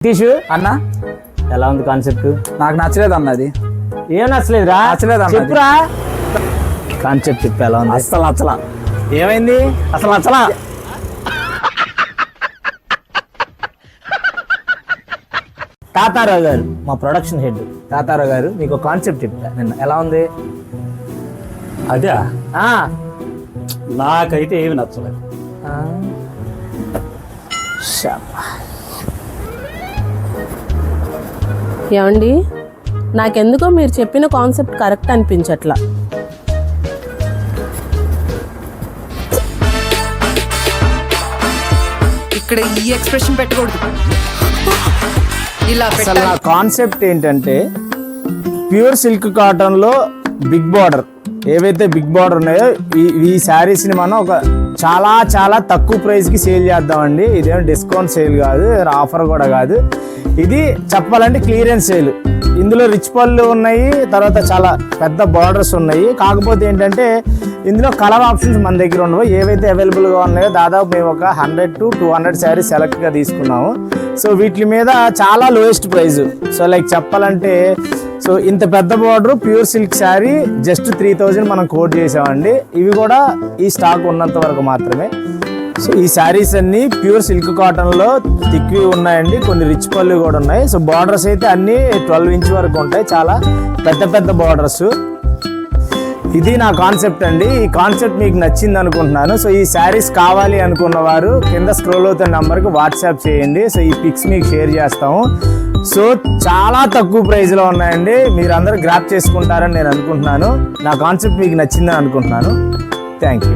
తీసు అన్న ఎలా ఉంది కాన్సెప్ట్? నాకు నచ్చలేదు అన్న. అది ఏం నచ్చలేదురా? నచ్చలేదు అన్న. చెప్పురా కాన్సెప్ట్ చెప్పు ఎలా ఉంది? అస్సలు నచ్చలా. ఏమైంది? అసలు నచ్చలా. తాతారావు గారు మా ప్రొడక్షన్ హెడ్ తాతారావు గారు మీకు కాన్సెప్ట్ చెప్తా నిన్న ఎలా ఉంది? అదే ఆ నాకైతే ఏమి నచ్చలేదు. ఏమండి, నాకెందుకో మీరు చెప్పిన కాన్సెప్ట్ కరెక్ట్ అనిపించట్లా. ఇక్కడ ఈ ఎక్స్ప్రెషన్ పెట్టకూడదు, ఇలా అసలు పెట్టాలి. నా కాన్సెప్ట్ ఏంటంటే ప్యూర్ సిల్క్ కాటన్ లో బిగ్ బార్డర్, ఏవైతే బిగ్ బార్డర్ ఉన్నాయో ఈ శారీస్ ని మనం ఒక చాలా చాలా తక్కువ ప్రైస్ కి సేల్ చేద్దామండి. ఇదేం డిస్కౌంట్ సేల్ కాదు, ఆఫర్ కూడా కాదు. ఇది చెప్పాలంటే క్లియరెన్స్ సేల్. ఇందులో రిచ్ పళ్ళు ఉన్నాయి, తర్వాత చాలా పెద్ద బార్డర్స్ ఉన్నాయి. కాకపోతే ఏంటంటే ఇందులో కలర్ ఆప్షన్స్ మన దగ్గర ఉండవు. ఏవైతే అవైలబుల్గా ఉన్నాయో దాదాపు మేము ఒక 100 to 200 శారీస్ సెలెక్ట్గా తీసుకున్నాము. సో వీటి మీద చాలా లోయెస్ట్ ప్రైస్. సో లైక్ చెప్పాలంటే సో ఇంత పెద్ద border pure silk sari just 3000 మనం కోట్ చేసామండి. ఇవి కూడా ఈ స్టాక్ ఉన్నంత వరకు మాత్రమే. సో ఈ శారీస్ అన్ని ప్యూర్ సిల్క్ కాటన్లో థిక్వి ఉన్నాయండి, కొన్ని రిచ్ పళ్ళు కూడా ఉన్నాయి. సో బార్డర్స్ అయితే అన్ని 12 ఇంచ్ వరకు ఉంటాయి, చాలా పెద్ద పెద్ద బార్డర్స్. ఇది నా కాన్సెప్ట్ అండి. ఈ కాన్సెప్ట్ మీకు నచ్చింది అనుకుంటున్నాను. సో ఈ శారీస్ కావాలి అనుకున్న వారు కింద స్క్రోల్ అవుతున్న నెంబర్కి వాట్సాప్ చేయండి. సో ఈ పిక్స్ మీకు షేర్ చేస్తాము. సో చాలా తక్కువ ప్రైస్లో ఉన్నాయండి, మీరు అందరూ గ్రాప్ చేసుకుంటారని నేను అనుకుంటున్నాను. నా కాన్సెప్ట్ మీకు నచ్చిందని అనుకుంటున్నాను. Thank you.